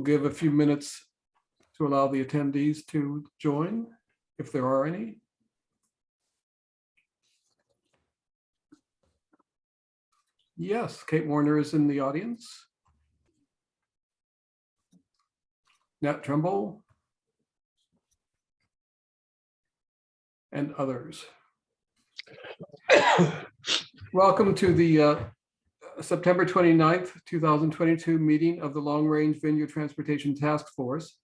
give a few minutes to allow the attendees to join, if there are any. Yes, Kate Warner is in the audience. Nat Trumbull. And others. Welcome to the September 29th, 2022 meeting of the Long Range Vineyard Transportation Task Force.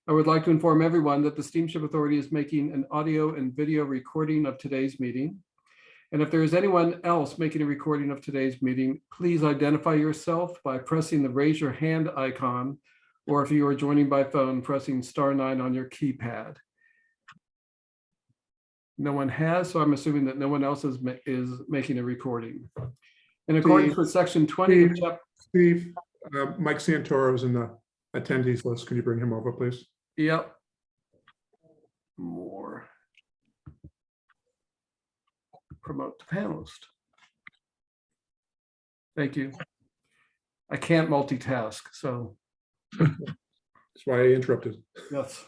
I would like to inform everyone that the Steamship Authority is making an audio and video recording of today's meeting. And if there is anyone else making a recording of today's meeting, please identify yourself by pressing the raise your hand icon, or if you are joining by phone, pressing *9 on your keypad. No one has, so I'm assuming that no one else is making a recording. In accordance with section 20 of chapter. Steve, Mike Santoro is in the attendees list. Can you bring him over, please? Yep. More. Promote the panelist. Thank you. I can't multitask, so. That's why I interrupted. Yes.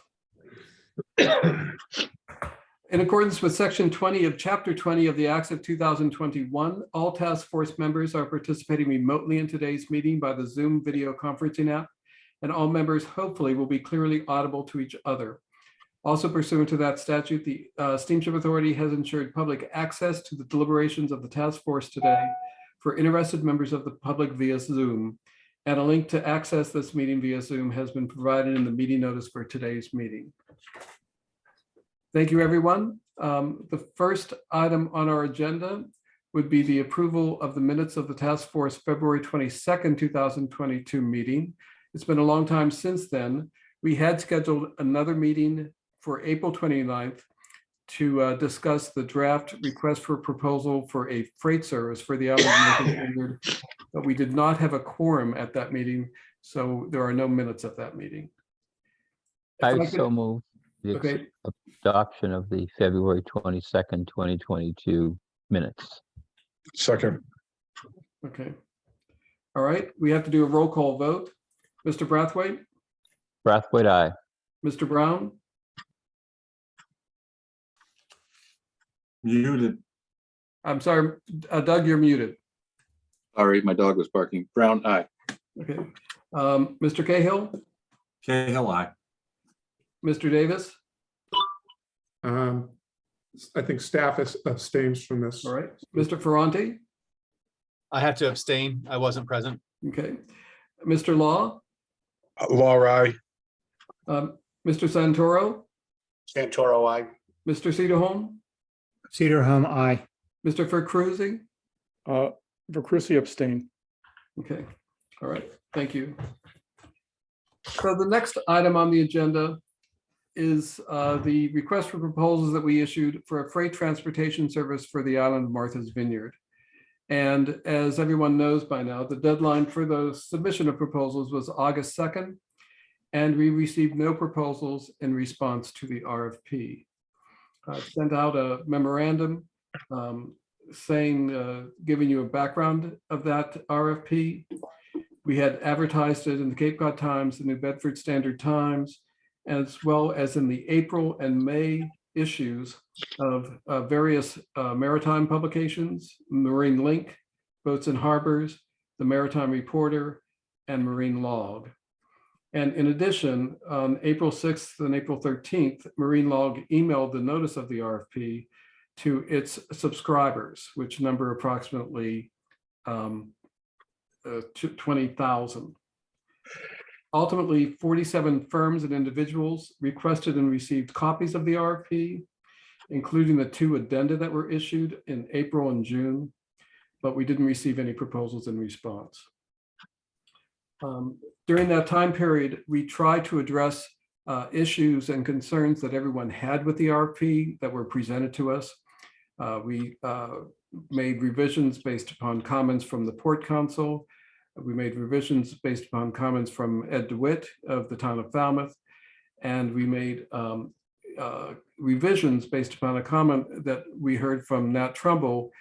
In accordance with section 20 of chapter 20 of the Acts of 2021, all task force members are participating remotely in today's meeting by the Zoom video conferencing app, and all members hopefully will be clearly audible to each other. Also pursuant to that statute, the Steamship Authority has ensured public access to the deliberations of the task force today for interested members of the public via Zoom, and a link to access this meeting via Zoom has been provided in the meeting notice for today's meeting. Thank you, everyone. The first item on our agenda would be the approval of the minutes of the task force February 22nd, 2022 meeting. It's been a long time since then. We had scheduled another meeting for April 29th to discuss the draft request for proposal for a freight service for the Island of Martha's Vineyard, but we did not have a quorum at that meeting, so there are no minutes at that meeting. I so move the Okay. adoption of the February 22nd, 2022 minutes. Second. Okay. All right, we have to do a roll call vote. Mr. Brathwaite, Brathwaite, aye. Mr. Brown, Muted. I'm sorry, Doug, you're muted. Sorry, my dog was barking. Brown eye. Okay. Mr. Cahill, Cahill eye. Mr. Davis, I think staff abstains from this. all right. Mr. Ferranti, I have to abstain. I wasn't present. okay. Mr. Law, Law, aye. Mr. Santoro, Santoro, aye. Mr. Cedarholm, Cedarholm, aye. Mr. Vercruysse, Vercruysse abstain. okay. All right, thank you. So the next item on the agenda is the request for proposals that we issued for a freight transportation service for the Island of Martha's Vineyard. And as everyone knows by now, the deadline for the submission of proposals was August 2nd, and we received no proposals in response to the RFP. Sent out a memorandum saying, giving you a background of that RFP. We had advertised it in the Cape Cod Times, the New Bedford Standard Times, as well as in the April and May issues of various maritime publications, Marine Link, Boats and Harbors, the Maritime Reporter, and Marine Log. And in addition, on April 6th and April 13th, Marine Log emailed the notice of the RFP to its subscribers, which number approximately 20,000. Ultimately, 47 firms and individuals requested and received copies of the RFP, including the 2 addenda that were issued in April and June, but we didn't receive any proposals in response. During that time period, we tried to address issues and concerns that everyone had with the RFP that were presented to us. We made revisions based upon comments from the Port Council. We made revisions based upon comments from Ed DeWitt of the town of Falmouth, and we made revisions based upon a comment that we heard from Nat Trumbull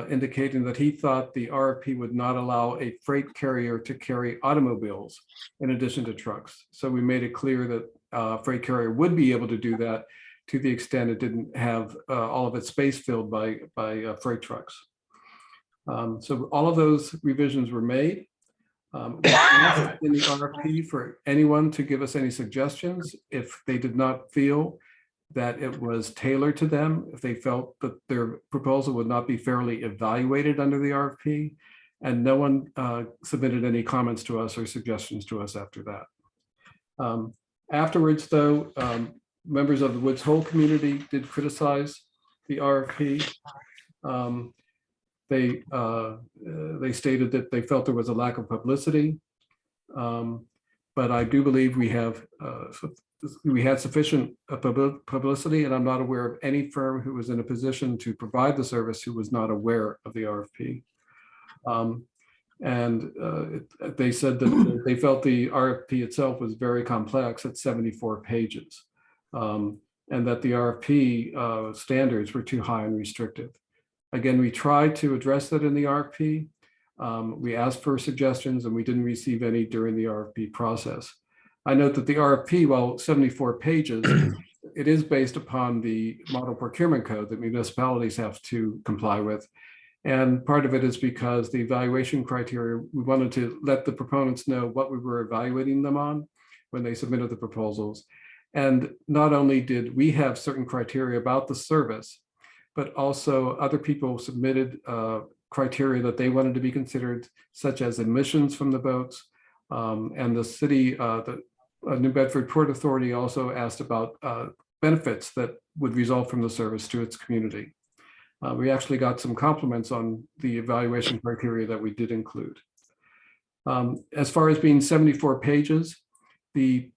indicating that he thought the RFP would not allow a freight carrier to carry automobiles in addition to trucks. So we made it clear that freight carrier would be able to do that to the extent it didn't have all of its space filled by freight trucks. So all of those revisions were made. We asked in the RFP for anyone to give us any suggestions if they did not feel that it was tailored to them, if they felt that their proposal would not be fairly evaluated under the RFP, and no one submitted any comments to us or suggestions to us after that. Afterwards, though, members of the Woods Hole community did criticize the RFP. They stated that they felt there was a lack of publicity, but I do believe we had sufficient publicity, and I'm not aware of any firm who was in a position to provide the service who was not aware of the RFP. They said that they felt the RFP itself was very complex at 74 pages, and that the RFP standards were too high and restrictive. Again, we tried to address that in the RFP. We asked for suggestions and we didn't receive any during the RFP process. I note that the RFP, while 74 pages, it is based upon the model procurement code that municipalities have to comply with. And part of it is because the evaluation criteria, we wanted to let the proponents know what we were evaluating them on when they submitted the proposals. And not only did we have certain criteria about the service, but also other people submitted criteria that they wanted to be considered, such as emissions from the boats. And the city, the New Bedford Port Authority also asked about benefits that would result from the service to its community. We actually got some compliments on the evaluation criteria that we did include. As far as being 74 pages, the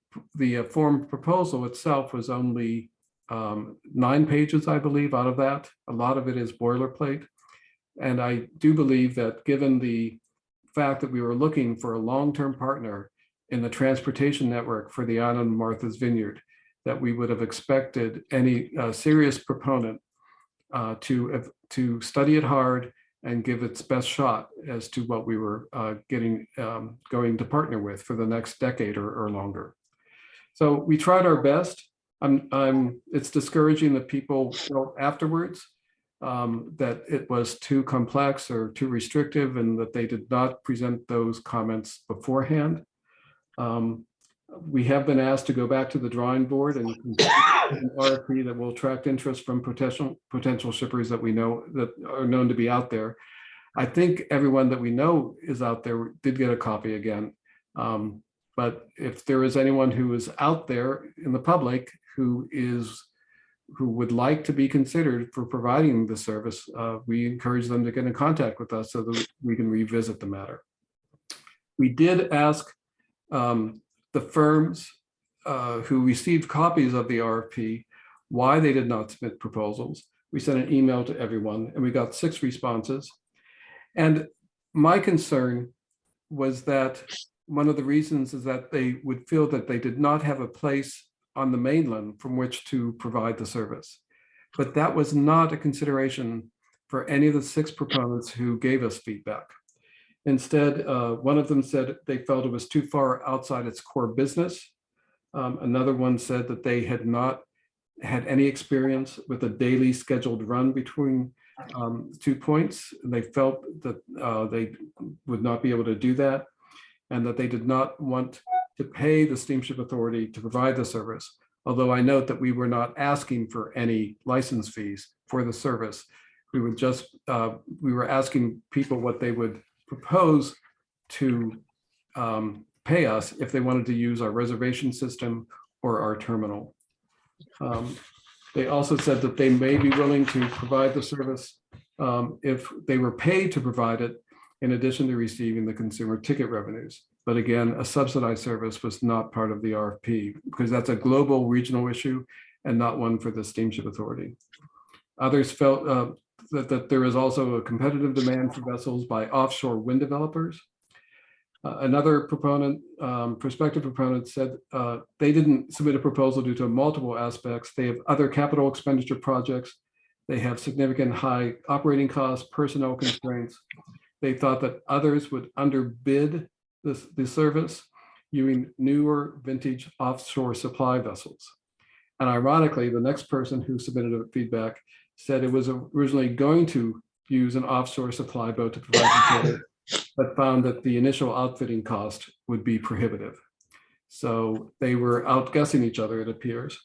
form proposal itself was only 9 pages, I believe, out of that. A lot of it is boilerplate. And I do believe that given the fact that we were looking for a long-term partner in the transportation network for the island of Martha's Vineyard, that we would have expected any serious proponent to study it hard and give its best shot as to what we were going to partner with for the next decade or longer. So we tried our best. It's discouraging that people felt afterwards that it was too complex or too restrictive and that they did not present those comments beforehand. We have been asked to go back to the drawing board and an RFP that will attract interest from potential shippers that we know that are known to be out there. I think everyone that we know is out there did get a copy again. But if there is anyone who is out there in the public who would like to be considered for providing the service, we encourage them to get in contact with us so that we can revisit the matter. We did ask the firms who received copies of the RFP why they did not submit proposals. We sent an email to everyone and we got 6 responses. And my concern was that one of the reasons is that they would feel that they did not have a place on the mainland from which to provide the service. But that was not a consideration for any of the 6 proponents who gave us feedback. Instead, one of them said they felt it was too far outside its core business. Another one said that they had not had any experience with a daily scheduled run between 2 points. They felt that they would not be able to do that, and that they did not want to pay the Steamship Authority to provide the service. Although I note that we were not asking for any license fees for the service. We were asking people what they would propose to pay us if they wanted to use our reservation system or our terminal. They also said that they may be willing to provide the service if they were paid to provide it, in addition to receiving the consumer ticket revenues. But again, a subsidized service was not part of the RFP because that's a global regional issue and not one for the Steamship Authority. Others felt that there is also a competitive demand for vessels by offshore wind developers. Another proponent, prospective proponent, said they didn't submit a proposal due to multiple aspects. They have other capital expenditure projects They have significant high operating costs, personnel constraints. They thought that others would underbid the service using newer vintage offshore supply vessels. And ironically, the next person who submitted a feedback said it was originally going to use an offshore supply boat to provide the service, but found that the initial outfitting cost would be prohibitive. So they were outguessing each other, it appears.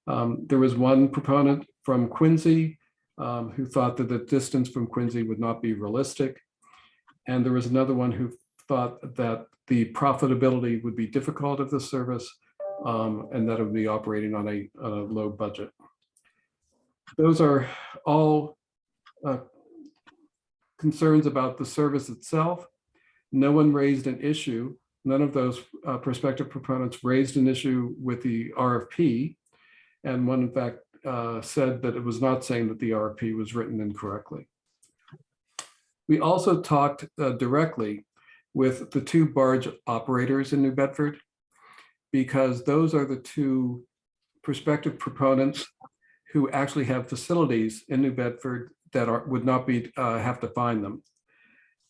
There was one proponent from Quincy who thought that the distance from Quincy would not be realistic. And there was another one who thought that the profitability would be difficult of the service and that it would be operating on a low budget. Those are all concerns about the service itself. No one raised an issue. None of those prospective proponents raised an issue with the RFP. And one, in fact, said that it was not saying that the RFP was written incorrectly. We also talked directly with the two barge operators in New Bedford, because those are the two prospective proponents who actually have facilities in New Bedford that would not be have to find them.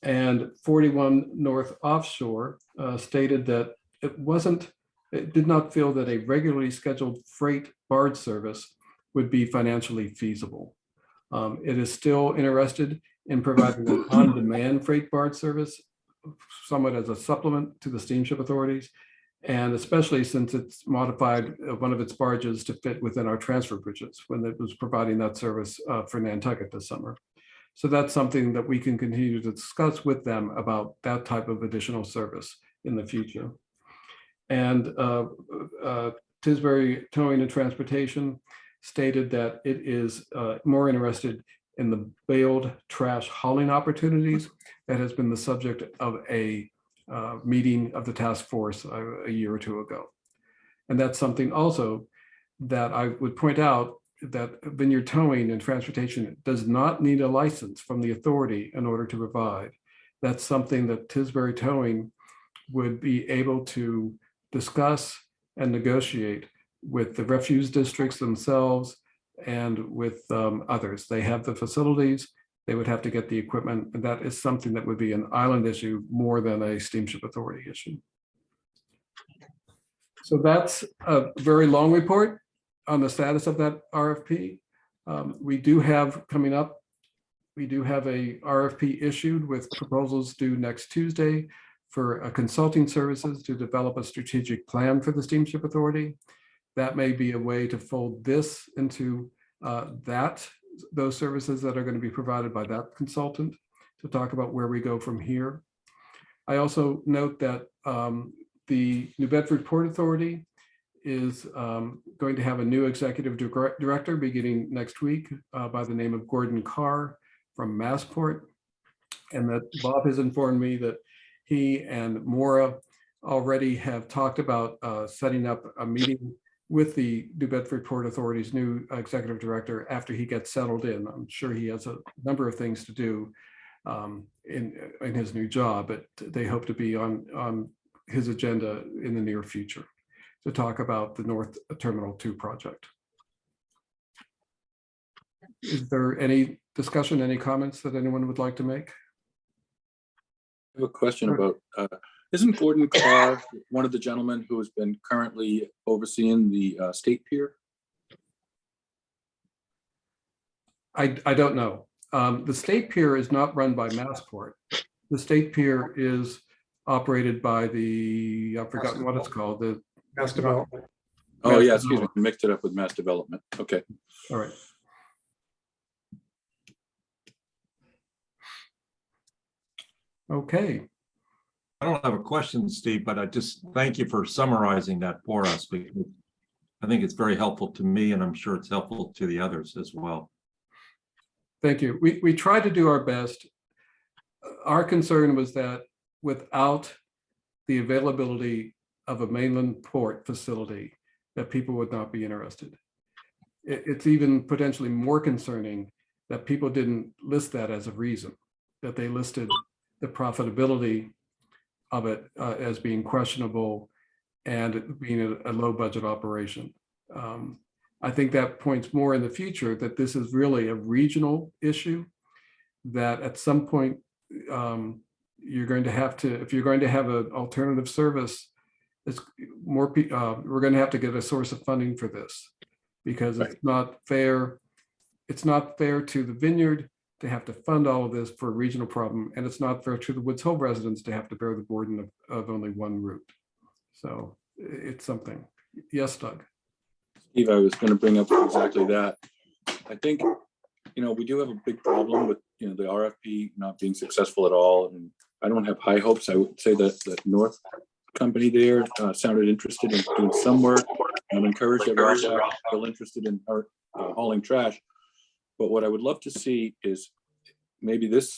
And 41 North Offshore stated that it did not feel that a regularly scheduled freight barge service would be financially feasible. It is still interested in providing an on-demand freight barge service, somewhat as a supplement to the steamship authorities, and especially since it's modified one of its barges to fit within our transfer bridges when it was providing that service for Nantucket this summer. So that's something that we can continue to discuss with them about that type of additional service in the future. And Tisbury Towing and Transportation stated that it is more interested in the baled trash hauling opportunities that has been the subject of a meeting of the task force a year or two ago. And that's something also that I would point out, that Vineyard Towing and Transportation does not need a license from the authority in order to provide. That's something that Tisbury Towing would be able to discuss and negotiate with the refuse districts themselves and with others. They have the facilities, they would have to get the equipment, and that is something that would be an island issue more than a steamship authority issue. So that's a very long report on the status of that RFP. We do have coming up, we do have a RFP issued with proposals due next Tuesday for consulting services to develop a strategic plan for the Steamship Authority. That may be a way to fold this into those services that are going to be provided by that consultant to talk about where we go from here. I also note that the New Bedford Port Authority is going to have a new executive director beginning next week by the name of Gordon Carr from Massport. And that Bob has informed me that he and Maura already have talked about setting up a meeting with the New Bedford Port Authority's new executive director after he gets settled in. I'm sure he has a number of things to do in his new job, but they hope to be on his agenda in the near future to talk about the North Terminal 2 project. Is there any discussion, any comments that anyone would like to make? I have a question about, isn't Gordon Carr one of the gentlemen who has been currently overseeing the state pier? I don't know. The state pier is not run by Massport. The state pier is operated by the, I've forgotten what it's called. The Mass Development. Oh, yeah, excuse me, mixed it up with Mass Development. Okay. All right. Okay. I don't have a question, Steve, but I just thank you for summarizing that for us, because I think it's very helpful to me, and I'm sure it's helpful to the others as well. Thank you. We try to do our best. Our concern was that without the availability of a mainland port facility, that people would not be interested. It's even potentially more concerning that people didn't list that as a reason, that they listed the profitability of it as being questionable and it being a low budget operation. I think that points more in the future that this is really a regional issue, that at some point, you're going to have to, if you're going to have an alternative service, it's more, we're going to have to get a source of funding for this, because it's not fair. It's not fair to the Vineyard to have to fund all of this for a regional problem, and it's not fair to the Woods Hole residents to have to bear the burden of only one route. So it's something. Yes, Doug. Steve, I was going to bring up exactly that. I think, we do have a big problem with, the RFP not being successful at all. And I don't have high hopes. I would say that North Company there sounded interested in doing some work. I'm encouraged that Ross is still interested in hauling trash. But what I would love to see is maybe this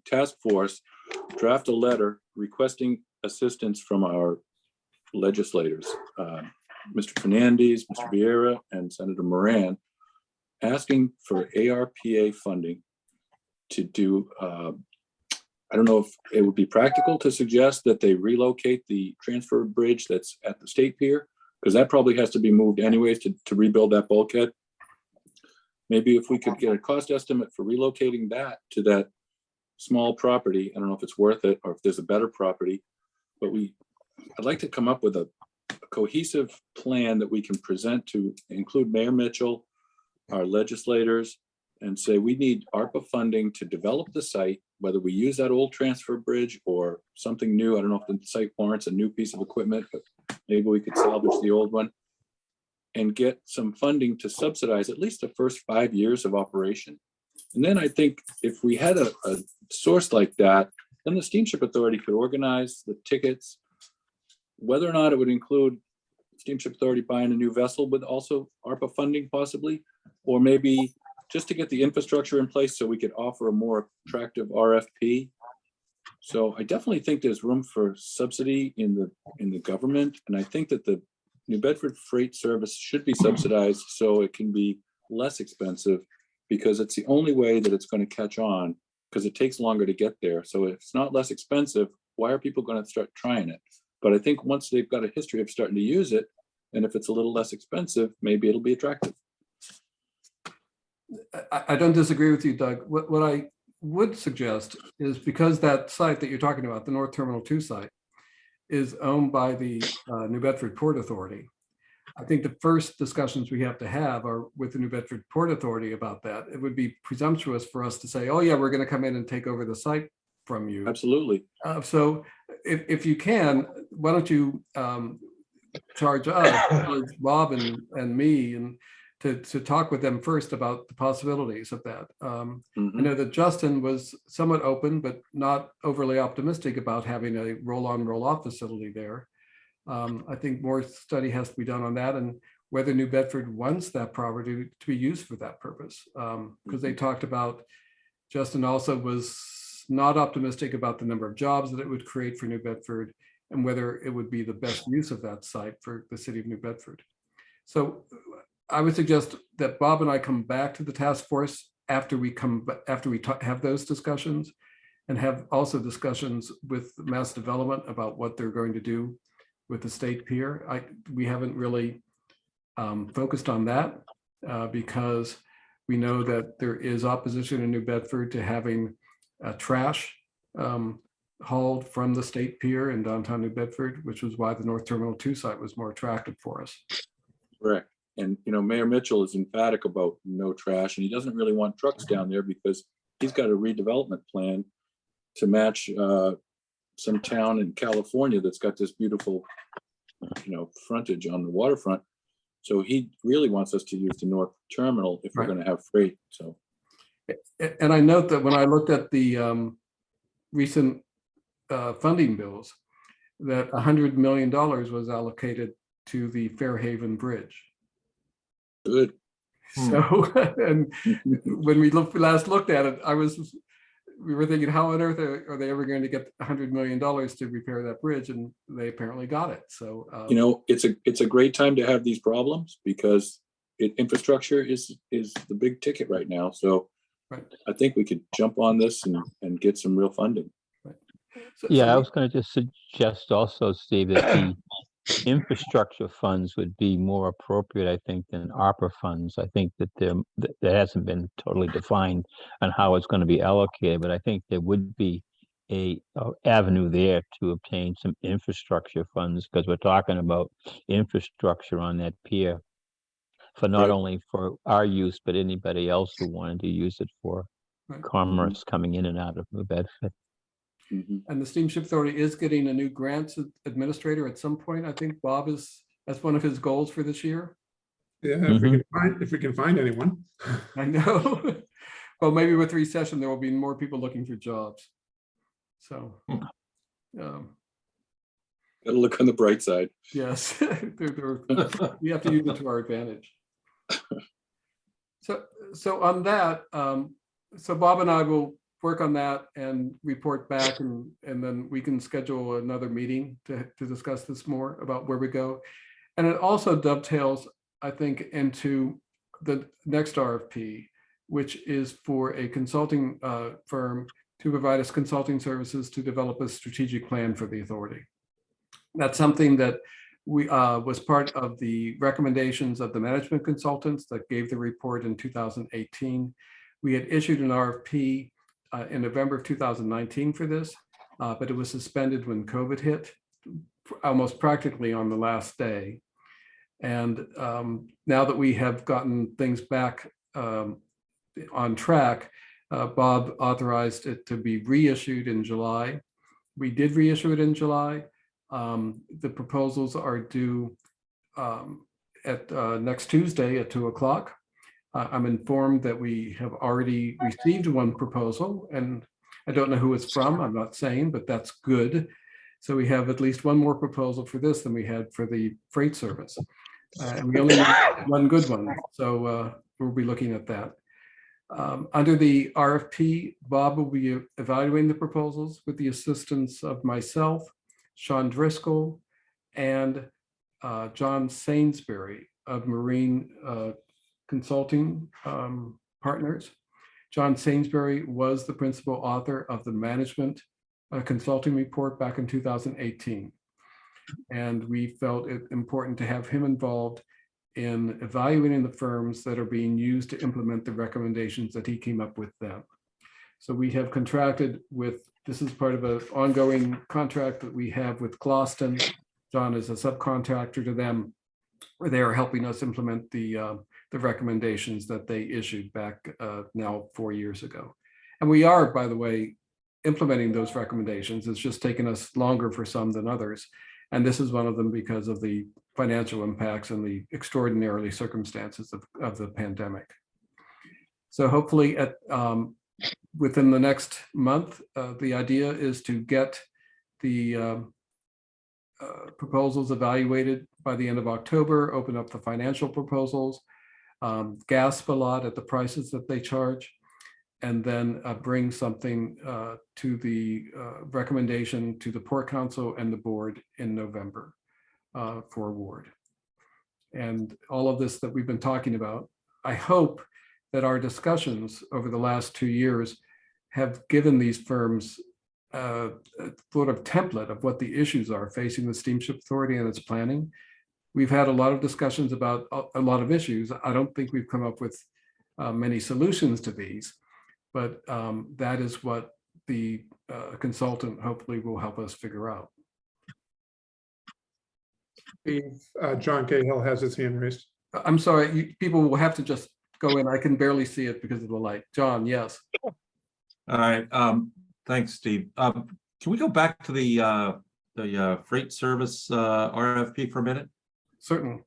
task force draft a letter requesting assistance from our legislators, Mr. Fernandez, Mr. Vieira, and Senator Moran, asking for ARPA funding to do, I don't know if it would be practical to suggest that they relocate the transfer bridge that's at the state pier, because that probably has to be moved anyways to rebuild that bulkhead. Maybe if we could get a cost estimate for relocating that to that small property, I don't know if it's worth it or if there's a better property, but I'd like to come up with a cohesive plan that we can present to include Mayor Mitchell, our legislators, and say we need ARPA funding to develop the site, whether we use that old transfer bridge or something new. I don't know if the site warrants a new piece of equipment, but maybe we could salvage the old one and get some funding to subsidize at least the first 5 years of operation. And then I think if we had a source like that, then the Steamship Authority could organize the tickets, whether or not it would include Steamship Authority buying a new vessel with also ARPA funding possibly, or maybe just to get the infrastructure in place so we could offer a more attractive RFP. So I definitely think there's room for subsidy in the government. And I think that the New Bedford freight service should be subsidized so it can be less expensive, because it's the only way that it's going to catch on, because it takes longer to get there. So if it's not less expensive, why are people going to start trying it? But I think once they've got a history of starting to use it, and if it's a little less expensive, maybe it'll be attractive. I don't disagree with you, Doug. What I would suggest is, because that site that you're talking about, the North Terminal 2 site, is owned by the New Bedford Port Authority. I think the first discussions we have to have are with the New Bedford Port Authority about that. It would be presumptuous for us to say, oh yeah, we're going to come in and take over the site from you. Absolutely. So if you can, why don't you charge us, Bob and me, and to talk with them first about the possibilities of that. I know that Justin was somewhat open, but not overly optimistic about having a roll-on, roll-off facility there. I think more study has to be done on that, and whether New Bedford wants that property to be used for that purpose. Because they talked about, Justin also was not optimistic about the number of jobs that it would create for New Bedford, and whether it would be the best use of that site for the city of New Bedford. So I would suggest that Bob and I come back to the task force after we have those discussions, and have also discussions with Mass Development about what they're going to do with the state pier. We haven't really focused on that because we know that there is opposition in New Bedford to having trash hauled from the state pier in downtown New Bedford, which was why the North Terminal 2 site was more attractive for us. Correct. And, Mayor Mitchell is emphatic about no trash, and he doesn't really want trucks down there because he's got a redevelopment plan to match some town in California that's got this beautiful, frontage on the waterfront. So he really wants us to use the North Terminal if we're going to have freight. So, and I note that when I looked at the recent funding bills, that $100 million was allocated to the Fairhaven Bridge. good. So, and when we last looked at it, we were thinking, how on earth are they ever going to get $100 million to repair that bridge? And they apparently got it. So, It's a great time to have these problems because infrastructure is the big ticket right now. So right. I think we could jump on this and get some real funding. So, Yeah, I was going to just suggest also, Steve, that infrastructure funds would be more appropriate, I think, than ARPA funds. I think that that hasn't been totally defined on how it's going to be allocated, but I think there would be a avenue there to obtain some infrastructure funds, because we're talking about infrastructure on that pier for not Right. only for our use, but anybody else who wanted to use it for Right. commerce coming in and out of New Bedford. Mhm. And the Steamship Authority is getting a new grants administrator at some point. I think Bob that's one of his goals for this year. Yeah, if we can find anyone. I know. Well, maybe with recession, there will be more people looking for jobs. So, Gotta look on the bright side. yes, we have to use it to our advantage. So on that, so Bob and I will work on that and report back, and then we can schedule another meeting to discuss this more about where we go. And it also dovetails, I think, into the next RFP, which is for a consulting firm to provide us consulting services to develop a strategic plan for the authority. That's something that we was part of the recommendations of the management consultants that gave the report in 2018. We had issued an RFP in November of 2019 for this, but it was suspended when COVID hit, almost practically on the last day. And now that we have gotten things back on track, Bob authorized it to be reissued in July. We did reissue it in July. The proposals are due at next Tuesday at 2 o'clock. I'm informed that we have already received one proposal, and I don't know who it's from, I'm not saying, but that's good. So we have at least one more proposal for this than we had for the freight service. And we only need one good one, so we'll be looking at that. Under the RFP, Bob will be evaluating the proposals with the assistance of myself, Sean Driscoll, and John Sainsbury of Marine Consulting Partners. John Sainsbury was the principal author of the management consulting report back in 2018. And we felt it important to have him involved in evaluating the firms that are being used to implement the recommendations that he came up with then. So we have contracted with, this is part of an ongoing contract that we have with Gloston. John is a subcontractor to them, where they are helping us implement the recommendations that they issued back now 4 years ago. And we are, by the way, implementing those recommendations. It's just taken us longer for some than others. And this is one of them because of the financial impacts and the extraordinary circumstances of the pandemic. So hopefully within the next month, the idea is to get the proposals evaluated by the end of October, open up the financial proposals, gasp a lot at the prices that they charge, and then bring something to the recommendation to the Port Council and the board in November for award. And all of this that we've been talking about, I hope that our discussions over the last 2 years have given these firms a sort of template of what the issues are facing the Steamship Authority and its planning. We've had a lot of discussions about a lot of issues. I don't think we've come up with many solutions to these, but that is what the consultant hopefully will help us figure out. John Cahill has his hand raised. I'm sorry, people will have to just go in. I can barely see it because of the light. John, yes. All right, thanks, Steve. Can we go back to the freight service RFP for a minute? Certainly.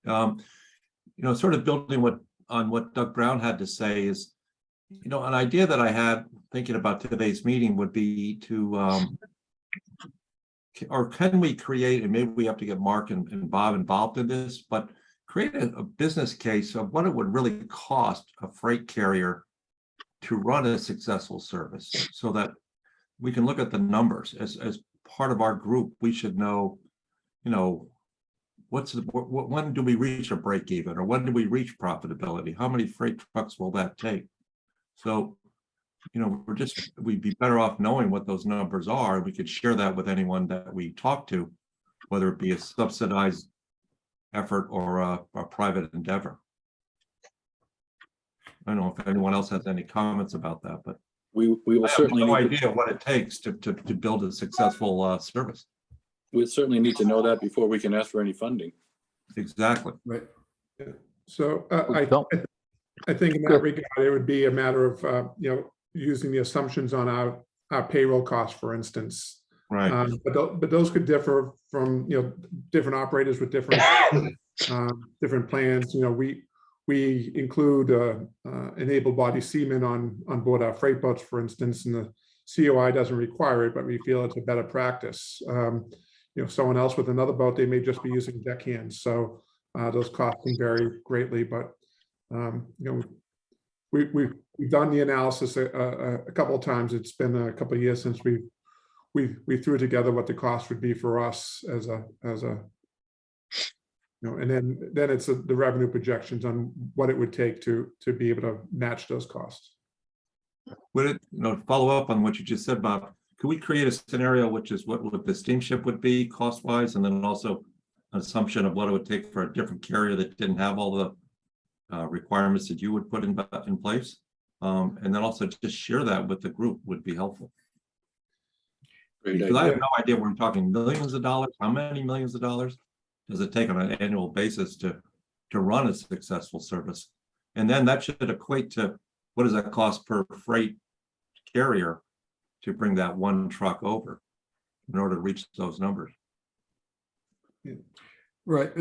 Sort of building on what Doug Brown had to say is, an idea that I had thinking about today's meeting would be to, or can we create, and maybe we have to get Mark and Bob involved in this, but create a business case of what it would really cost a freight carrier to run a successful service, so that we can look at the numbers. As part of our group, we should know, when do we reach a break even, or when do we reach profitability? How many freight trucks will that take? So, we'd be better off knowing what those numbers are. We could share that with anyone that we talk to. whether it be a subsidized effort or a private endeavor. I don't know if anyone else has any comments about that, but We will I have certainly no need to, idea what it takes to build a successful service. we certainly need to know that before we can ask for any funding. Exactly. Right. So Don't- I think in that regard, it would be a matter of, using the assumptions on our payroll costs, for instance. Right. But those could differ from, different operators with different, different plans. We include enabled body seamen on board our freight boats, for instance, and the COI doesn't require it, but we feel it's a better practice. Someone else with another boat, they may just be using deckhands. So those costs can vary greatly, but we've done the analysis a couple of times. It's been a couple of years since we threw together what the cost would be for us as a and then it's the revenue projections on what it would take to be able to match those costs. Would it, follow up on what you just said, Bob, could we create a scenario which is what the steamship would be cost-wise, and then also an assumption of what it would take for a different carrier that didn't have all the requirements that you would put in place? And then also just share that with the group would be helpful. Great Because I idea. have no idea, we're talking millions of dollars, how many millions of dollars does it take on an annual basis to run a successful service? And then that should equate to, what does that cost per freight carrier to bring that one truck over in order to reach those numbers? Right.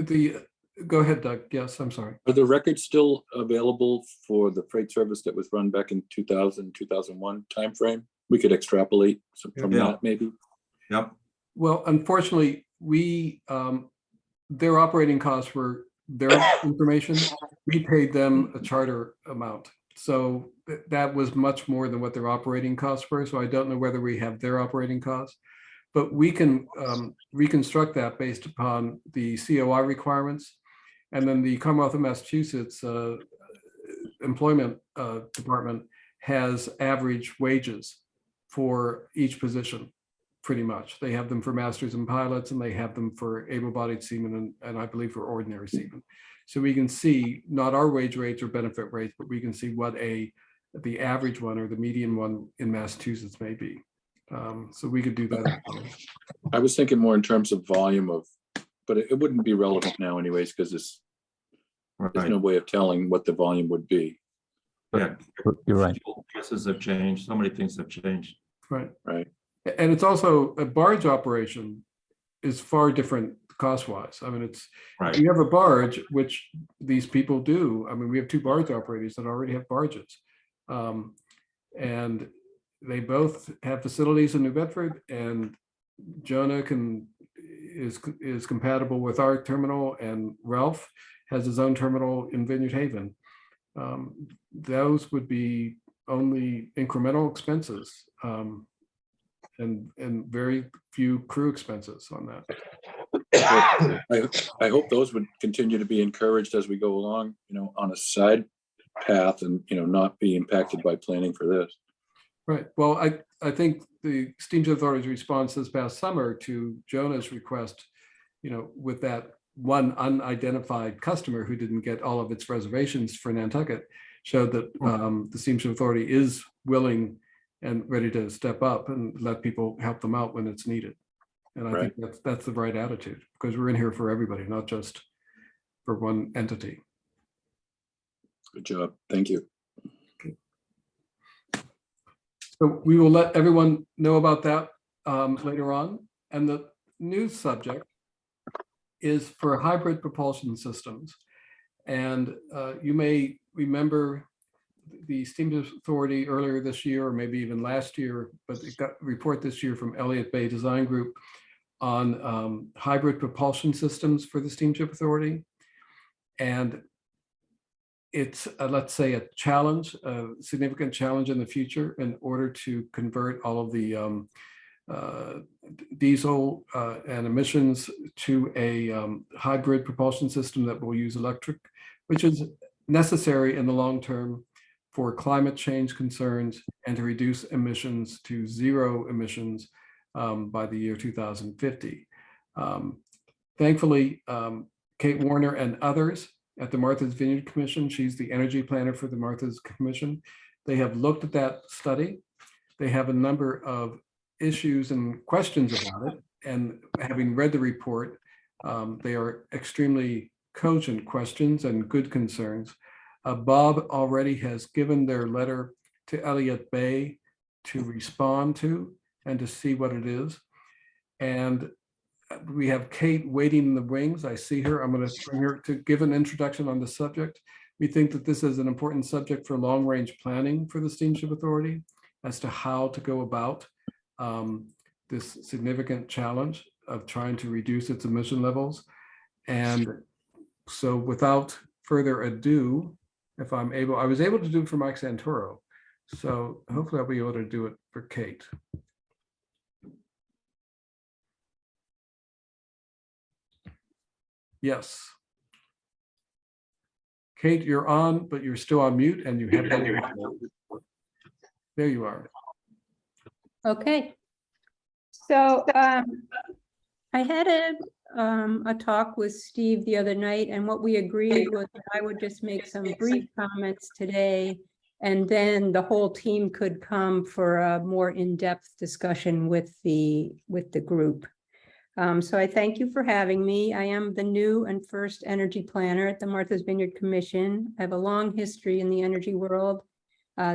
Go ahead, Doug. Yes, I'm sorry. Are the records still available for the freight service that was run back in 2000, 2001 timeframe? We could extrapolate from Yeah. that, maybe. Yep. Well, unfortunately, their operating costs were their information. We paid them a charter amount. So that was much more than what their operating costs were. So I don't know whether we have their operating costs, but we can reconstruct that based upon the COI requirements. And then the Commonwealth of Massachusetts Employment Department has average wages for each position. Pretty much. They have them for masters and pilots, and they have them for able-bodied seamen and I believe for ordinary seamen. So we can see not our wage rates or benefit rates, but we can see what the average one or the median one in Massachusetts may be. So we could do that. I was thinking more in terms of volume of, but it wouldn't be relevant now anyways, because there's Right. no way of telling what the volume would be, Yeah. You're right. Prices have changed. So many things have changed. Right. right? And it's also a barge operation is far different cost-wise. I mean, it's Right. you have a barge, which these people do. I mean, we have two barge operators that already have barges. And they both have facilities in New Bedford, and Jonah is compatible with our terminal, and Ralph has his own terminal in Vineyard Haven. Those would be only incremental expenses. And very few crew expenses on that. I hope those would continue to be encouraged as we go along, on a side path and, not be impacted by planning for this. Right. Well, I think the Steamship Authority's response this past summer to Jonah's request, with that one unidentified customer who didn't get all of its reservations for Nantucket, showed that the Steamship Authority is willing and ready to step up and let people help them out when it's needed. And I think that's the right attitude, because we're in here for everybody, not just for one entity. Good job. Thank you. So we will let everyone know about that later on. And the new subject is for hybrid propulsion systems. And you may remember the Steamship Authority earlier this year, or maybe even last year, but it got a report this year from Elliott Bay Design Group on hybrid propulsion systems for the Steamship Authority. And it's, let's say, a challenge, a significant challenge in the future in order to convert all of the diesel and emissions to a hybrid propulsion system that will use electric, which is necessary in the long term for climate change concerns and to reduce emissions to zero emissions by the year 2050. thankfully, Kate Warner and others at the Martha's Vineyard Commission, she's the energy planner for the Martha's Commission. They have looked at that study. They have a number of issues and questions about it. And having read the report, they are extremely cogent questions and good concerns. Bob already has given their letter to Elliott Bay to respond to and to see what it is. And we have Kate waiting in the wings. I see her. I'm going to bring her to give an introduction on the subject. We think that this is an important subject for long-range planning for the Steamship Authority as to how to go about this significant challenge of trying to reduce its emission levels. And so without further ado, if I'm able, I was able to do it for Mike Santoro. So hopefully I'll be able to do it for Kate. Yes. Kate, you're on, but you're still on mute and you have. There you are. Okay. So I had a talk with Steve the other night, and what we agreed was that I would just make some brief comments today, and then the whole team could come for a more in-depth discussion with the group. So I thank you for having me. I am the new and first energy planner at the Martha's Vineyard Commission. I have a long history in the energy world.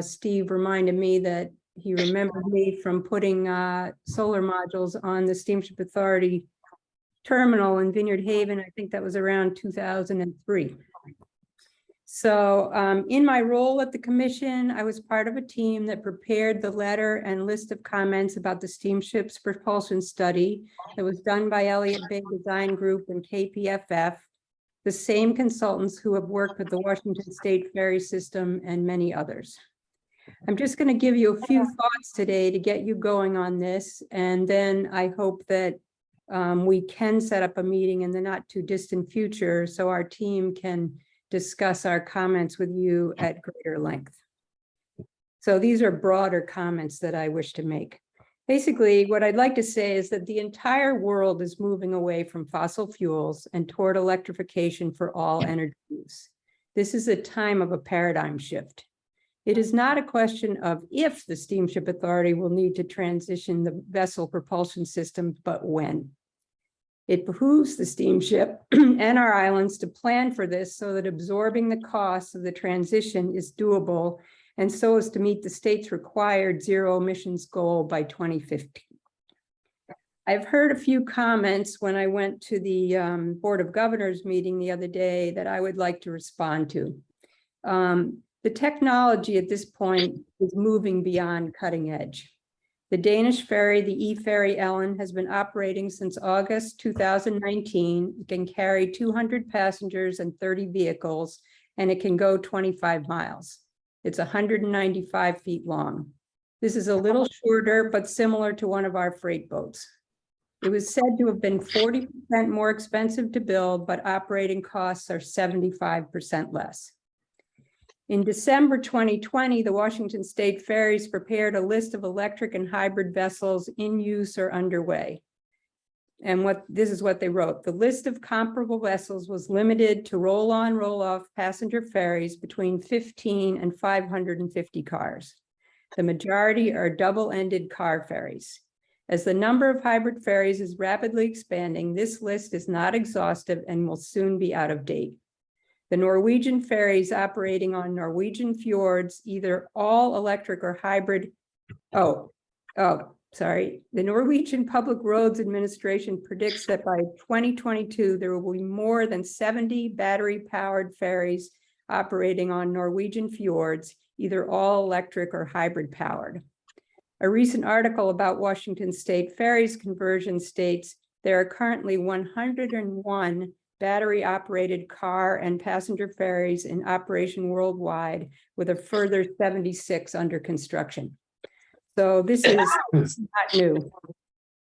Steve reminded me that he remembered me from putting solar modules on the Steamship Authority terminal in Vineyard Haven. I think that was around 2003. So in my role at the commission, I was part of a team that prepared the letter and list of comments about the steamship's propulsion study that was done by Elliott Bay Design Group and KPFF, the same consultants who have worked with the Washington State Ferry System and many others. I'm just going to give you a few thoughts today to get you going on this, and then I hope that we can set up a meeting in the not too distant future so our team can discuss our comments with you at greater length. So these are broader comments that I wish to make. Basically, what I'd like to say is that the entire world is moving away from fossil fuels and toward electrification for all energy use. This is a time of a paradigm shift. It is not a question of if the Steamship Authority will need to transition the vessel propulsion systems, but when. It behooves the steamship and our islands to plan for this so that absorbing the costs of the transition is doable, and so as to meet the state's required zero emissions goal by 2050. I've heard a few comments when I went to the Board of Governors meeting the other day that I would like to respond to. The technology at this point is moving beyond cutting edge. The Danish ferry, the E-Ferry Ellen, has been operating since August 2019. It can carry 200 passengers and 30 vehicles, and it can go 25 miles. It's 195 feet long. This is a little shorter, but similar to one of our freight boats. It was said to have been 40% more expensive to build, but operating costs are 75% less. In December 2020, the Washington State Ferries prepared a list of electric and hybrid vessels in use or underway. And this is what they wrote. The list of comparable vessels was limited to roll-on, roll-off passenger ferries between 15 and 550 cars. The majority are double-ended car ferries. As the number of hybrid ferries is rapidly expanding, this list is not exhaustive and will soon be out of date. The Norwegian ferries operating on Norwegian fjords, either all electric or hybrid. The Norwegian Public Roads Administration predicts that by 2022, there will be more than 70 battery-powered ferries operating on Norwegian fjords, either all electric or hybrid powered. A recent article about Washington State Ferries conversion states there are currently 101 battery-operated car and passenger ferries in operation worldwide, with a further 76 under construction. So this is not new.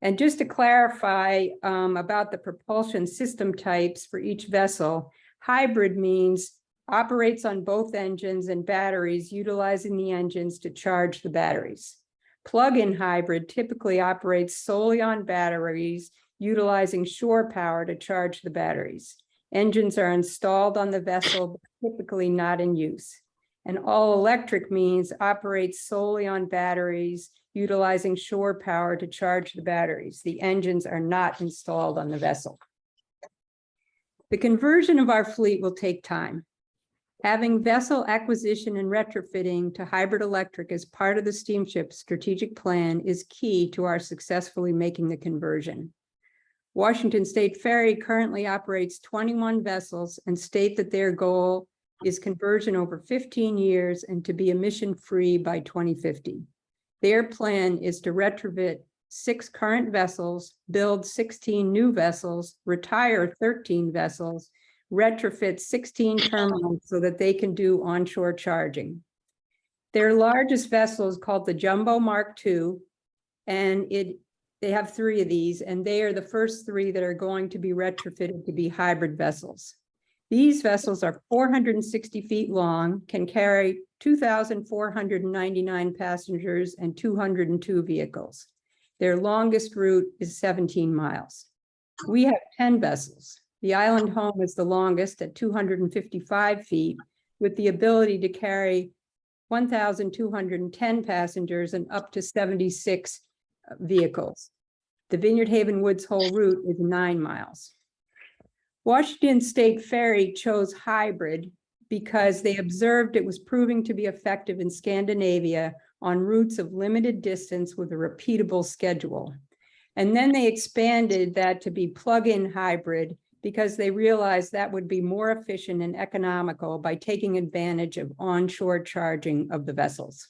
And just to clarify about the propulsion system types for each vessel, hybrid means operates on both engines and batteries, utilizing the engines to charge the batteries. Plug-in hybrid typically operates solely on batteries, utilizing shore power to charge the batteries. Engines are installed on the vessel, but typically not in use. And all electric means operates solely on batteries, utilizing shore power to charge the batteries. The engines are not installed on the vessel. The conversion of our fleet will take time. Having vessel acquisition and retrofitting to hybrid electric as part of the steamship strategic plan is key to our successfully making the conversion. Washington State Ferry currently operates 21 vessels and state that their goal is conversion over 15 years and to be emission-free by 2050. Their plan is to retrofit 6 current vessels, build 16 new vessels, retire 13 vessels, retrofit 16 terminals so that they can do onshore charging. Their largest vessel is called the Jumbo Mark II, and they have 3 of these, and they are the first 3 that are going to be retrofitted to be hybrid vessels. These vessels are 460 feet long, can carry 2,499 passengers and 202 vehicles. Their longest route is 17 miles. We have 10 vessels. The Island Home is the longest at 255 feet, with the ability to carry 1,210 passengers and up to 76 vehicles. The Vineyard Haven Woods Hole route is 9 miles. Washington State Ferry chose hybrid because they observed it was proving to be effective in Scandinavia on routes of limited distance with a repeatable schedule. And then they expanded that to be plug-in hybrid because they realized that would be more efficient and economical by taking advantage of onshore charging of the vessels.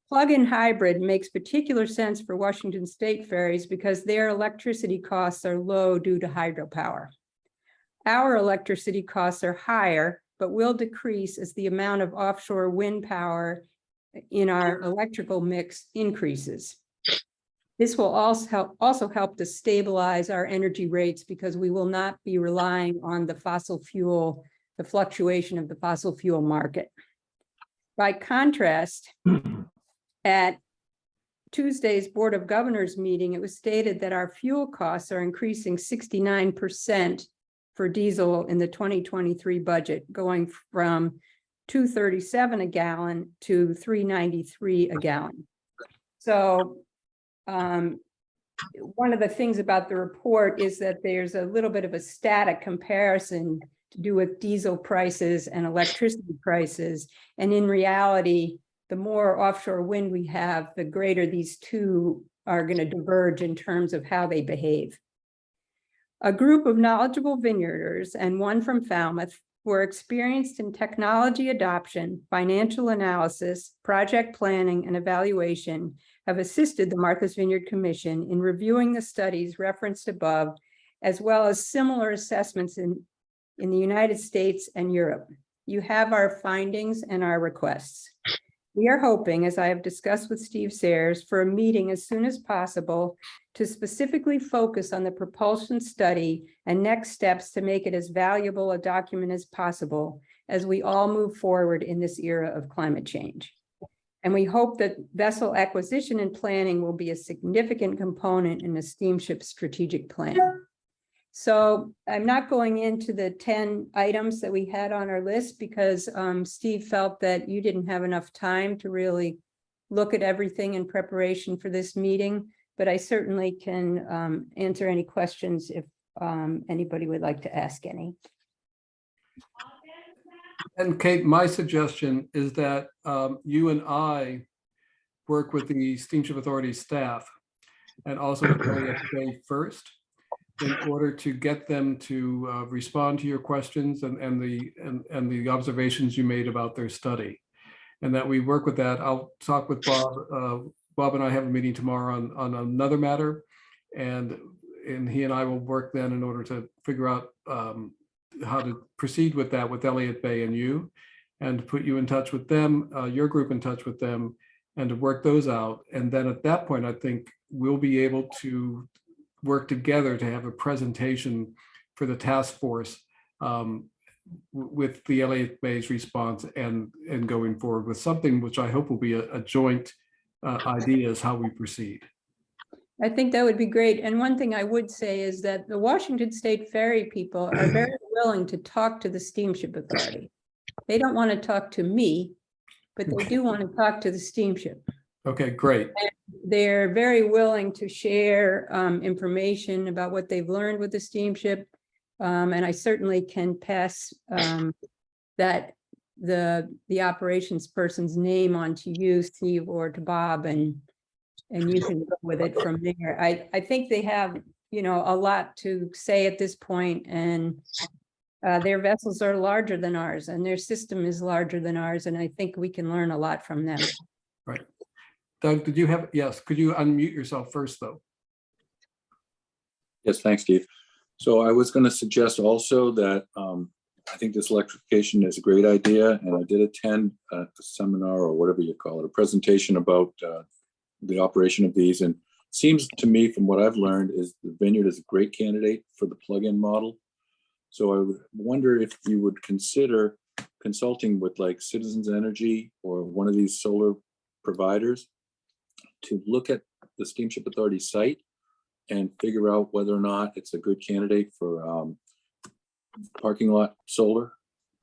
Plug-in hybrid makes particular sense for Washington State ferries because their electricity costs are low due to hydropower. Our electricity costs are higher, but will decrease as the amount of offshore wind power in our electrical mix increases. This will also help to stabilize our energy rates because we will not be relying on the fluctuation of the fossil fuel market. By contrast, at Tuesday's Board of Governors meeting, it was stated that our fuel costs are increasing 69% for diesel in the 2023 budget, going from $2.37 a gallon to $3.93 a gallon. So one of the things about the report is that there's a little bit of a static comparison to do with diesel prices and electricity prices. And in reality, the more offshore wind we have, the greater these two are going to diverge in terms of how they behave. A group of knowledgeable vineyarders and one from Falmouth who are experienced in technology adoption, financial analysis, project planning, and evaluation have assisted the Martha's Vineyard Commission in reviewing the studies referenced above, as well as similar assessments in the United States and Europe. You have our findings and our requests. We are hoping, as I have discussed with Steve Sayers, for a meeting as soon as possible to specifically focus on the propulsion study and next steps to make it as valuable a document as possible as we all move forward in this era of climate change. And we hope that vessel acquisition and planning will be a significant component in the steamship strategic plan. So I'm not going into the 10 items that we had on our list because Steve felt that you didn't have enough time to really look at everything in preparation for this meeting, but I certainly can answer any questions if anybody would like to ask any. And Kate, my suggestion is that you and I work with the Steamship Authority staff and also with LAFA first, in order to get them to respond to your questions and the observations you made about their study, and that we work with that. I'll talk with Bob. Bob and I have a meeting tomorrow on another matter, and he and I will work then in order to figure out how to proceed with that with Elliott Bay and you, and to put you in touch with them, your group in touch with them, and to work those out. And then at that point, I think we'll be able to work together to have a presentation for the task force with the Elliott Bay's response and going forward with something which I hope will be a joint idea is how we proceed. I think that would be great. And one thing I would say is that the Washington State Ferry people are very willing to talk to the Steamship Authority. They don't want to talk to me, but they do want to talk to the steamship. Okay, great. They're very willing to share information about what they've learned with the steamship. And I certainly can pass that the operations person's name on to you, Steve, or to Bob, and you can go with it from there. I think they have, you know, a lot to say at this point, and their vessels are larger than ours, and their system is larger than ours, and I think we can learn a lot from them. Right. Doug, did you have, yes, could you unmute yourself first, though? Yes, thanks, Steve. So I was going to suggest also that I think this electrification is a great idea, and I did attend a seminar, or whatever you call it, a presentation about the operation of these. And seems to me, from what I've learned, is the Vineyard is a great candidate for the plug-in model. So I would wonder if you would consider consulting with like Citizens Energy or one of these solar providers to look at the Steamship Authority site and figure out whether or not it's a good candidate for parking lot solar,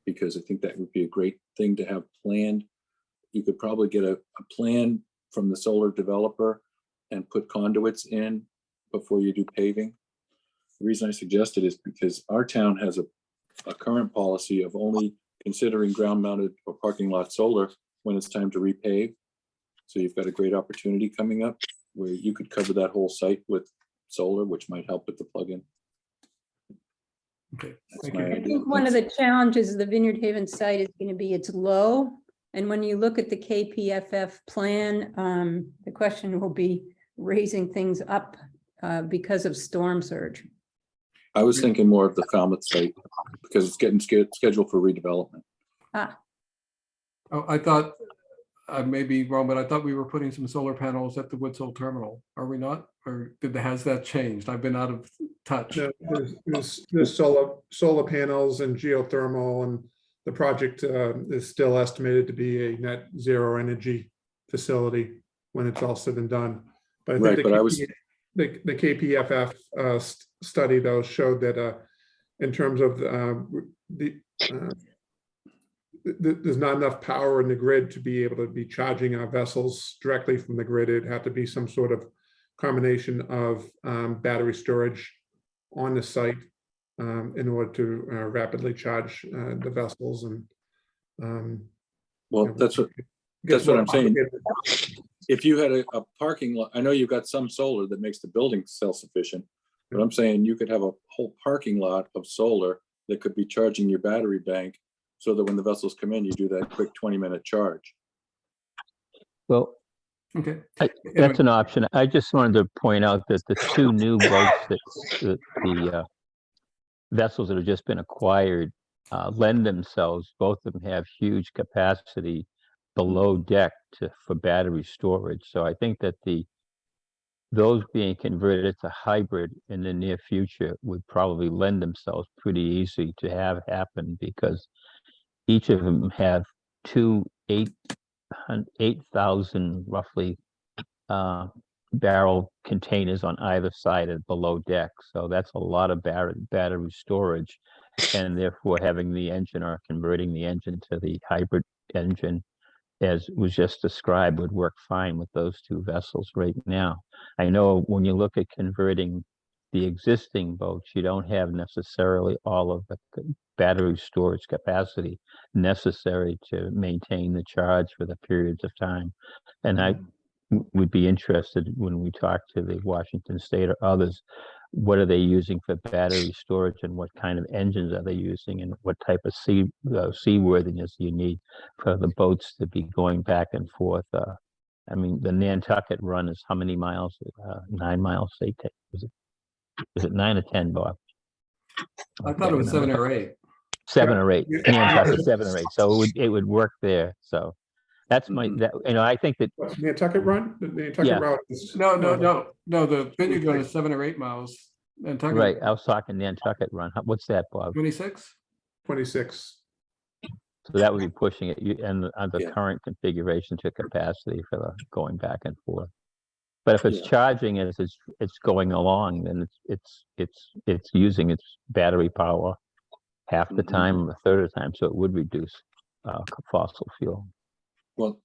because I think that would be a great thing to have planned. You could probably get a plan from the solar developer and put conduits in before you do paving. The reason I suggest it is because our town has a current policy of only considering ground mounted or parking lot solar when it's time to repave. So you've got a great opportunity coming up where you could cover that whole site with solar, which might help with the plug-in. Okay, That's thank my you. I idea. think one of the challenges of the Vineyard Haven site is going to be it's low. And when you look at the KPFF plan, the question will be raising things up because of storm surge. I was thinking more of the Falmouth site because it's getting scheduled for redevelopment. Oh, I thought, I may be wrong, but I thought we were putting some solar panels at the Woods Hole terminal. Are we not? Or has that changed? I've been out of touch. No, there's solar panels and geothermal, and the project is still estimated to be a net zero energy facility when it's all said and done. But I think Right, but I was- the KPFF study though showed that in terms of there's not enough power in the grid to be able to be charging our vessels directly from the grid. It'd have to be some sort of combination of battery storage on the site in order to rapidly charge the vessels. And Well, that's what I'm saying. If you had a parking lot, I know you've got some solar that makes the building self-sufficient, but I'm saying you could have a whole parking lot of solar that could be charging your battery bank so that when the vessels come in, you do that quick 20-minute charge. Well, Okay. that's an option. I just wanted to point out that the two new boats that the vessels that have just been acquired lend themselves, both of them have huge capacity below deck for battery storage. So I think that those being converted to hybrid in the near future would probably lend themselves pretty easy to have happen, because each of them have two 8,000 roughly barrel containers on either side and below deck. So that's a lot of battery storage, and therefore having the engine or converting the engine to the hybrid engine, as was just described, would work fine with those two vessels right now. I know when you look at converting the existing boats, you don't have necessarily all of the battery storage capacity necessary to maintain the charge for the periods of time. And I would be interested, when we talk to the Washington State or others, what are they using for battery storage, and what kind of engines are they using, and what type of seaworthiness you need for the boats to be going back and forth. I mean, the Nantucket run is how many miles? 9 miles, they take. Is it 9 or 10, Bob? I thought it was 7 or 8. 7 or 8. Yeah. Nantucket 7 or 8. So it would work there. So that's my, I think that, what's Nantucket run? The Nantucket Yeah. route is. No, the Vineyard run is 7 or 8 miles. And right, I was talking Nantucket run. What's that, Bob? 26? 26. So that would be pushing it, and on the Yeah. current configuration to capacity for the going back and forth. But if it's Yeah. charging as it's going along, then it's using its battery power half the Mhm. time, a third of the time, so it would reduce fossil fuel. Well,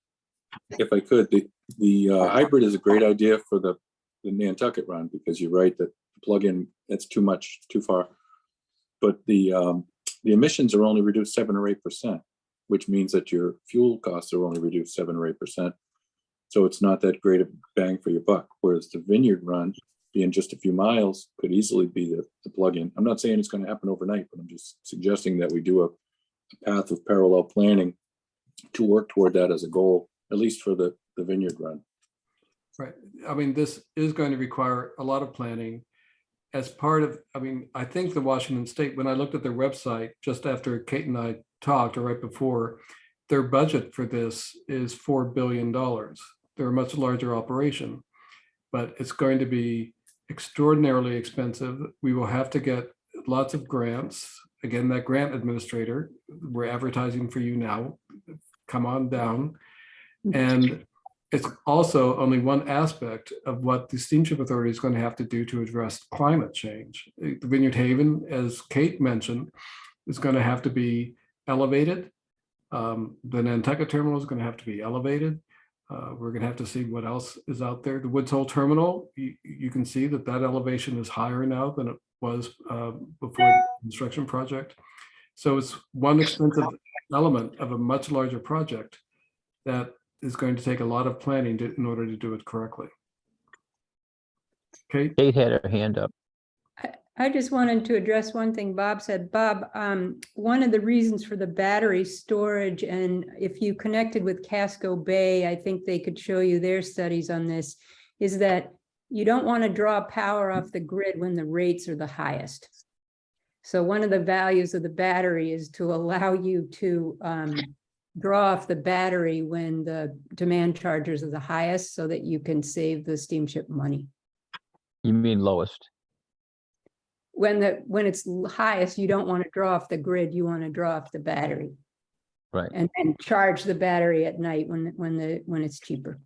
if I could, the hybrid is a great idea for the Nantucket run, because you're right that the plug-in, it's too much, too far. But the emissions are only reduced 7 or 8%, which means that your fuel costs are only reduced 7 or 8%. So it's not that great a bang for your buck. Whereas the Vineyard run, being just a few miles, could easily be the plug-in. I'm not saying it's going to happen overnight, but I'm just suggesting that we do a path of parallel planning to work toward that as a goal, at least for the Vineyard run. Right. I mean, this is going to require a lot of planning as part of, I mean, I think the Washington State, when I looked at their website just after Kate and I talked, or right before, their budget for this is $4 billion. They're a much larger operation, but it's going to be extraordinarily expensive. We will have to get lots of grants. Again, that grant administrator, we're advertising for you now. Come on down. And it's also only one aspect of what the Steamship Authority is going to have to do to address climate change. The Vineyard Haven, as Kate mentioned, is going to have to be elevated. The Nantucket terminal is going to have to be elevated. We're going to have to see what else is out there. The Woods Hole terminal, you can see that elevation is higher now than it was before the construction project. So it's one expensive element of a much larger project that is going to take a lot of planning in order to do it correctly. Kate? Kate had her hand up. I just wanted to address one thing Bob said. Bob, one of the reasons for the battery storage, and if you connected with Casco Bay, I think they could show you their studies on this, is that you don't want to draw power off the grid when the rates are the highest. So one of the values of the battery is to allow you to draw off the battery when the demand charges are the highest, so that you can save the steamship money. You mean lowest? When it's highest, you don't want to draw off the grid, you want to draw off the battery. Right. And charge the battery at night when it's cheaper.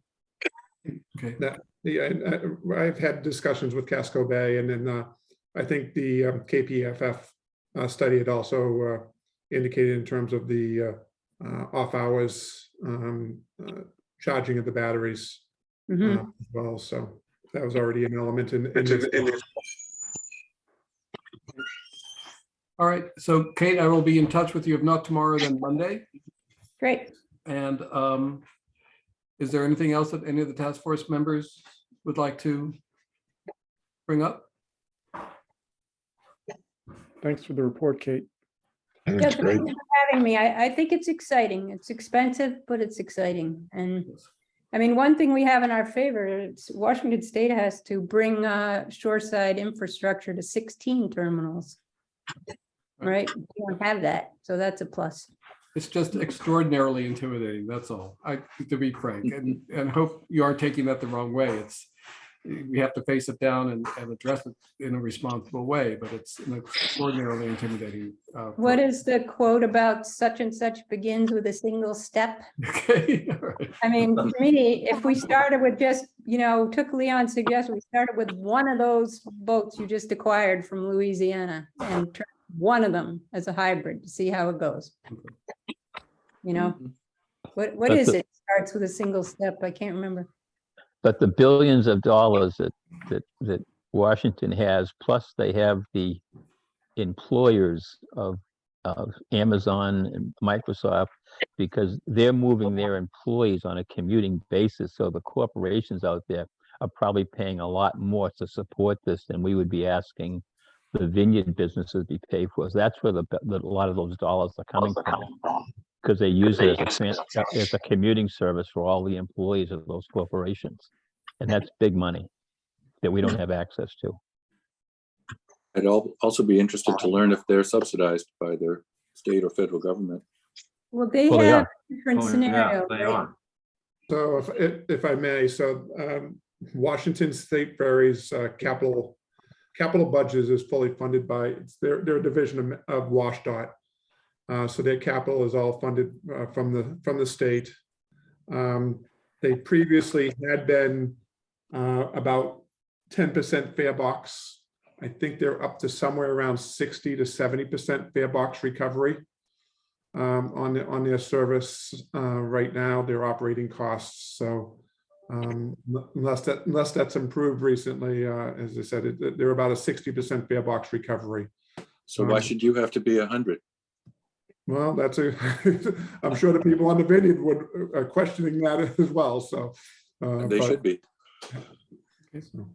Okay. Yeah, and I've had discussions with Casco Bay, and then I think the KPFF study had also indicated in terms of the off hours charging of the batteries Mhm. as well. So that was already an element in this. All right. So Kate, I will be in touch with you, if not tomorrow, then Monday. Great. And is there anything else that any of the task force members would like to bring up? Thanks for the report, Kate. Yeah, thank you for having me. I think it's exciting. It's expensive, but it's exciting. And I mean, one thing we have in our favor, it's Washington State has to bring shoreside infrastructure to 16 terminals. Right? We don't have that. So that's a plus. It's just extraordinarily intimidating. That's all. To be frank, and hope you aren't taking that the wrong way. We have to face it down and address it in a responsible way, but it's an extraordinarily intimidating. What is the quote about such and such begins with a single step? Okay. All right. I mean, to me, if we started with just, took Leon's suggestion, we started with one of those boats you just acquired from Louisiana and turned one of them as a hybrid to see how it goes. What is it? Starts with a single step. I can't remember. But the billions of dollars that Washington has, plus they have the employers of Amazon and Microsoft, because they're moving their employees on a commuting basis. So the corporations out there are probably paying a lot more to support this than we would be asking the Vineyard businesses to be paid for. So that's where a lot of those dollars are coming from, because they use it as a commuting service for all the employees of those corporations. And that's big money that we don't have access to. I'd also be interested to learn if they're subsidized by their state or federal government. Well, they Well, they have are. a different scenario. They right? are. So if I may, Washington State Ferries capital budget is fully funded by, they're a division of WashDOT. So their capital is all funded from the state. They previously had been about 10% fare box. I think they're up to somewhere around 60 to 70% fare box recovery on their service right now, their operating costs. So unless that's improved recently, as I said, they're about a 60% fare box recovery. So why should you have to be 100? Well, that's I'm sure the people on the vineyard would are questioning that as well. So They should be. So.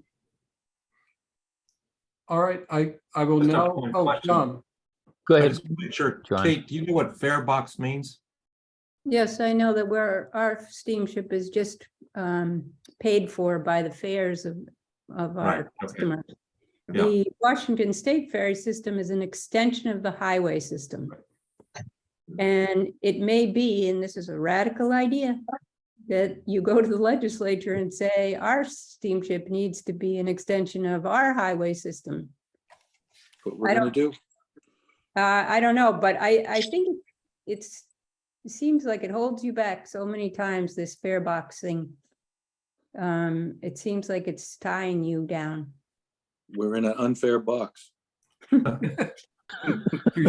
All right, I will Just a now, point of oh, question. John, Go I ahead, just want to make sure, John. Kate, do you know what fare box means? Yes, I know that our steamship is just paid for by the fares of Right, our okay. customers. Yeah. The Washington State ferry system is an extension of the highway system. And it may be, and this is a radical idea, that you go to the legislature and say, our steamship needs to be an extension of our highway system. What we're I gonna do. I don't know, but I think it seems like it holds you back so many times, this fare box thing. It seems like it's tying you down. We're in an unfair box. touche. We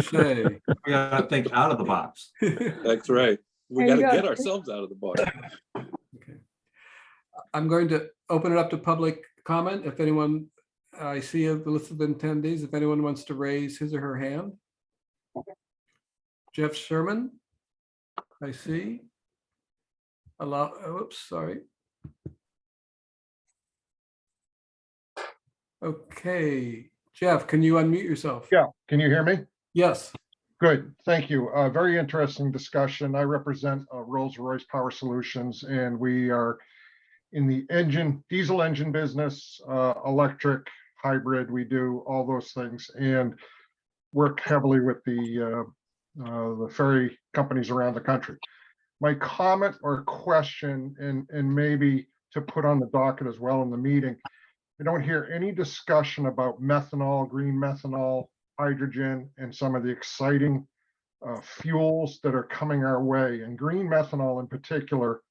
gotta think out of the box. That's right. We There you gotta go. get ourselves out of the box. Okay. I'm going to open it up to public comment. If anyone, I see a list of attendees, if anyone wants to raise his or her hand. Jeff Sherman, I see. Oops, sorry. Okay, Jeff, can you unmute yourself? Yeah, can you hear me? Yes. Good, thank you. Very interesting discussion. I represent Rolls-Royce Power Solutions, and we are in the diesel engine business, electric, hybrid. We do all those things and work heavily with the ferry companies around the country. My comment or question, and maybe to put on the docket as well in the meeting, I don't hear any discussion about methanol, green methanol, hydrogen, and some of the exciting fuels that are coming our way. And green methanol in particular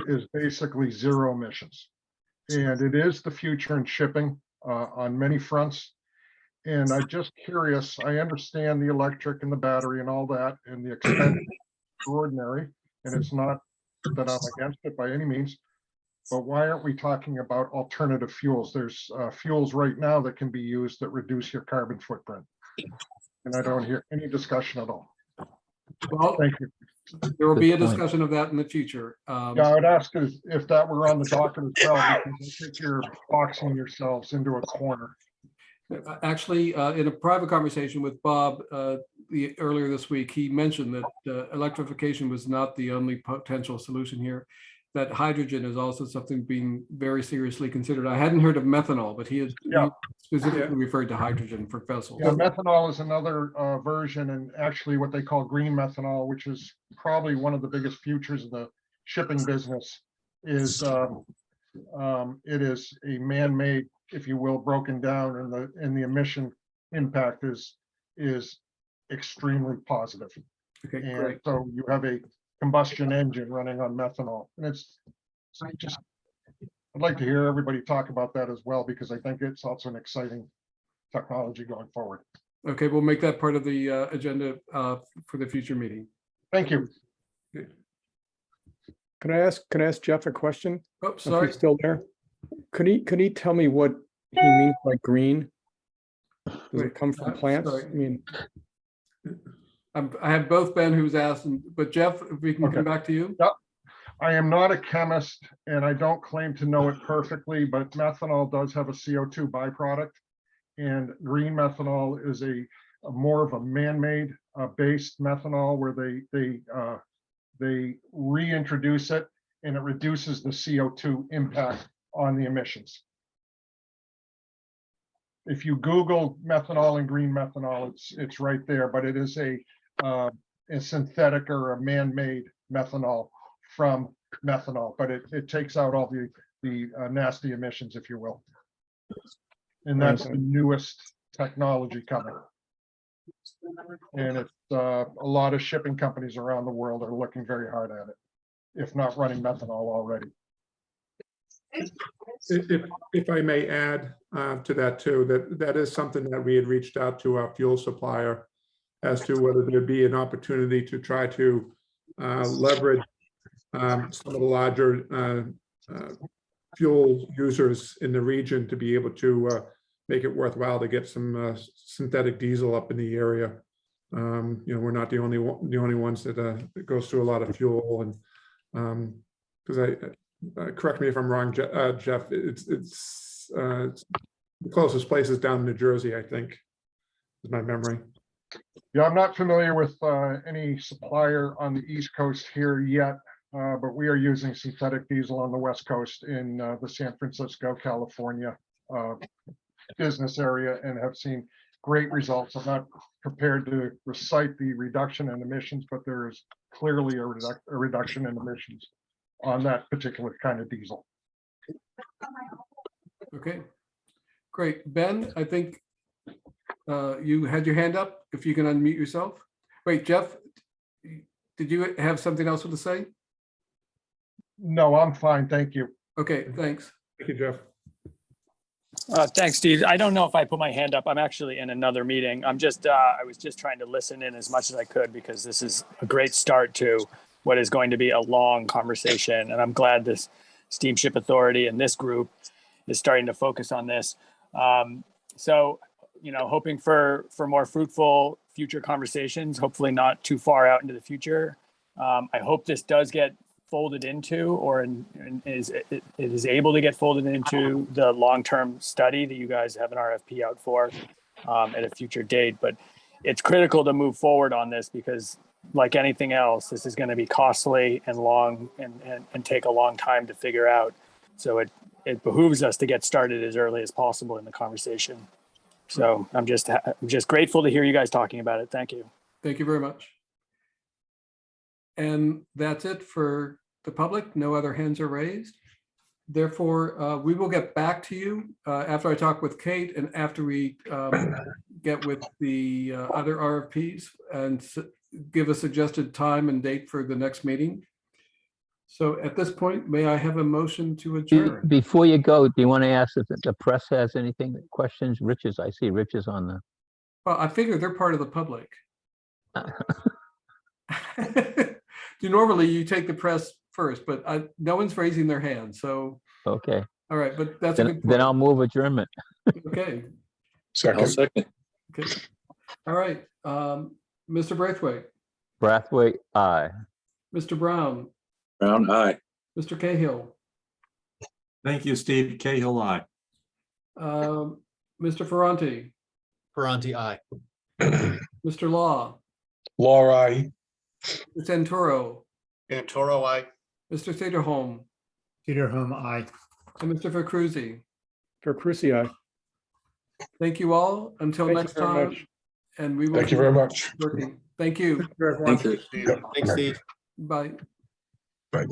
is basically zero emissions. And it is the future in shipping on many fronts. And I'm just curious, I understand the electric and the battery and all that, and the expense is extraordinary. And it's not that I'm against it by any means. But why aren't we talking about alternative fuels? There's fuels right now that can be used that reduce your carbon footprint. And I don't hear any discussion at all. Well, Thank you. there will be a Good point. discussion of that in the future. Yeah, I would ask if that were on the docket as well, because I think you're boxing yourselves into a corner. Actually, in a private conversation with Bob earlier this week, he mentioned that electrification was not the only potential solution here, that hydrogen is also something being very seriously considered. I hadn't heard of methanol, but he specifically referred to hydrogen for vessels. Yeah, methanol is another version, and actually what they call green methanol, which is probably one of the biggest futures of the shipping business, is it is a man-made, if you will, broken down, and the emission impact is extremely positive. Okay, And great. so you have a combustion engine running on methanol, and it's just, I'd like to hear everybody talk about that as well, because I think it's also an exciting technology going forward. Okay, we'll make that part of the agenda for the future meeting. Thank you. Could I ask Jeff a question? Oh, If sorry. he's still there? Could he tell me what he means by green? Does Wait, it come from plants? sorry. I mean, I have both Ben who's asked, but Jeff, if we can Okay. come back to you. I am not a chemist, and I don't claim to know it perfectly, but methanol does have a CO2 byproduct. And green methanol is a more of a man-made based methanol, where they reintroduce it, and it reduces the CO2 impact on the emissions. If you Google methanol and green methanol, it's right there, but it is a synthetic or a man-made methanol from methanol, but it takes out all the nasty emissions, if you will. And that's the newest technology coming. And it's a lot of shipping companies around the world are looking very hard at it, if not running methanol already. If I may add to that too, that is something that we had reached out to our fuel supplier as to whether there'd be an opportunity to try to leverage some of the larger fuel users in the region to be able to make it worthwhile to get some synthetic diesel up in the area. We're not the only ones that goes through a lot of fuel, and because correct me if I'm wrong, Jeff, it's the closest place is down in New Jersey, I think, is my memory. Yeah, I'm not familiar with any supplier on the East Coast here yet, but we are using synthetic diesel on the West Coast in the San Francisco, California business area, and have seen great results. I'm not prepared to recite the reduction in emissions, but there is clearly a reduction in emissions on that particular kind of diesel. Okay, great. Ben, I think you had your hand up. If you can unmute yourself. Wait, Jeff, did you have something else to say? No, I'm fine. Thank you. Okay, thanks. Thank you, Jeff. Thanks, Steve. I don't know if I put my hand up. I'm actually in another meeting. I was just trying to listen in as much as I could because this is a great start to what is going to be a long conversation. And I'm glad this Steamship Authority and this group is starting to focus on this. So, hoping for more fruitful future conversations, hopefully not too far out into the future. I hope this does get folded into, or it is able to get folded into the long-term study that you guys have an RFP out for at a future date. But it's critical to move forward on this because, like anything else, this is going to be costly and long and take a long time to figure out. So it behooves us to get started as early as possible in the conversation. So I'm just grateful to hear you guys talking about it. Thank you. Thank you very much. And that's it for the public. No other hands are raised. Therefore, we will get back to you after I talk with Kate and after we get with the other RFPs and give a suggested time and date for the next meeting. So at this point, may I have a motion to adjourn? Before you go, do you want to ask if the press has anything, questions? Rich's, I see Rich's on the. Well, I figure they're part of the public. Normally you take the press first, but no one's raising their hand. So, Okay, all right, but that's a good then point. I'll move adjournment. Okay, I'll second. okay. All right. Mr. Braithwaite, Brathwaite, aye. Mr. Brown, Brown, aye. Mr. Cahill, Thank you, Steve. Cahill, aye. Mr. Ferranti, Ferranti, aye. Mr. Law, Law, aye. Mr. Santoro, Santoro, aye. Mr. Cederholm, Cedarholm, aye. and Mr. Vercruyze. For Cruci, aye. Thank you all. Until Thank you next very time. much. And we will. Thank you very much. Working. Thank you. Thank you. Steve. Thanks, Steve. Bye. Bye.